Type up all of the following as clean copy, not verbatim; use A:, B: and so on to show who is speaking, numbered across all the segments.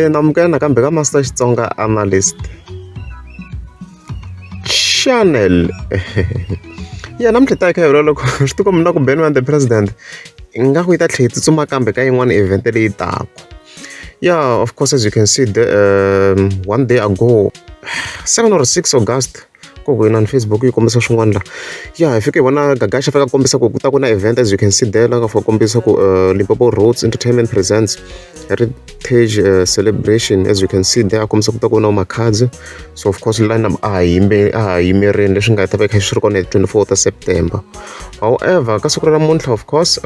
A: namukela nakambe ka Master Xitsonga analyst channel. Ya namuntlha ta kha loko swi tikomba na ku beniwa the president ingaku yi ta tlhe tsutsuma kambe ka yin'wana event leyi taka. Yeah, of course, as you can see, one day ago, 7 or 6 August, on Facebook, you come to yeah, if you want to Gagash As event, as you can see there, like for Limpopo Roads Entertainment presents heritage celebration, as you can see there, comes up to so of course, line up in the 24th of September. However, month, of course,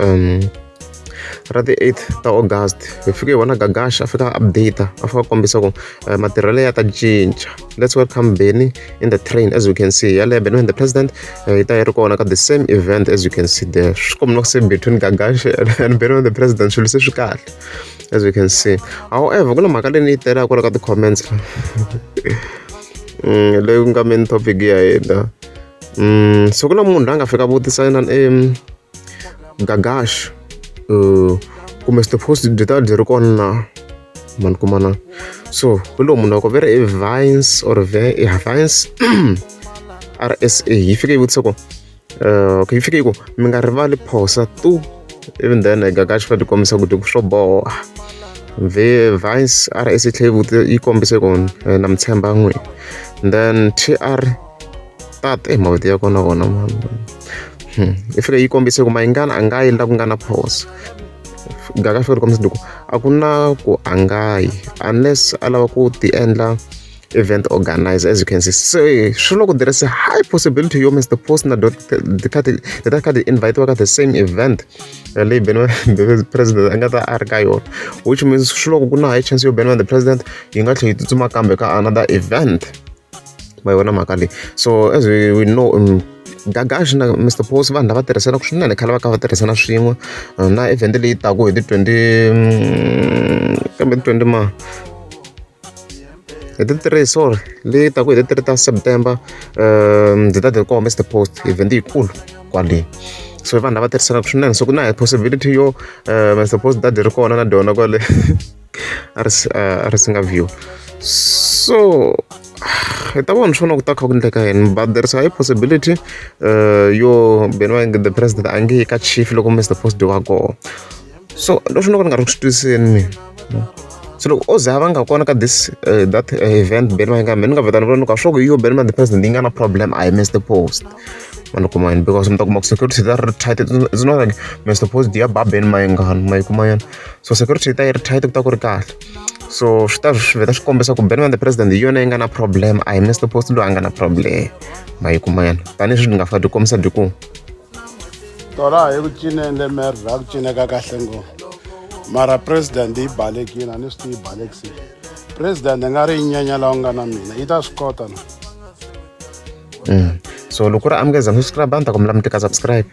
A: the 8th of August, if you want to Gagash, Africa update, Africa Combiso, material at a change. Let's welcome Benny in the train, as you can see. Benny the president, the same event as you can see there. Come not say between Gagash and Benny the president, should say as you can see. However, I'm going to need to the comments. Let's come in topic here. So, I'm going to Africa about this and Gagash. Come post data na man kumana so kulo muna ko very advance or very advance RSA ifike ibutso ko ke ifike ko minga rivali phosa tu even then Gagash fa dikomisa ku kushobo ve advance RSA tlhebuti ikombise ko namtshemba ngwe then TR tat mawti ya kona man. If you kombise ku Mayengani angayi la ku nga na pause Gagash fa kombise duku akuna ku angayi unless alava ku ti endla event organizer, as you can see. So sure there is a high possibility you miss the post na the invite at the same event the president angata argayo, which means sure kuna high chance you benwa the president ingathi tsutsuma kambe ka another event by wana makali. So as we know Gagash na Mr. Post va ndava tirhisana ku swinene khala va ka va tirhisana swin'we na event leyi taku hi ti 20 ma hi ti 3 sorry leyi taku hi ti 3 ta September ndzi ta ko Mr. Post event yikulu kwale so va ndava tirhisana ku swinene so kuna possibility yo Mr. Post da ri kona na dona kwale a singa view so ita vona swona ku ta kha ku ndleka yini but there is a possibility yo benwa the president ange ka chief loko Mr. Post wa go so leswi noko nga ri ku twiseni mina so loko ozava nga kona ka this that event benwa nga mina nga vetana vona ka swo yo benwa the president inga na problem I Mr. Post mano kumayini because mtakumaka security that tight it's not like Mr. Post dia ba ben Mayengani mayikumayani so security ta tight ku ta ku ri kahle. So veta xikombisa ku benwa the president yona yi nga na problem I Mr. Post lo anga na problem mayikumayani tani swi nga fa dikomisa diku
B: tora hi ku cinele mer ra ku cineka kahle ngo mara president yi balekile ani swi balekisi president nga ri nyanya la nga na mina yi ta swi kota na
A: so loko ri amukeza subscribe anta ku mi lamuteka subscribe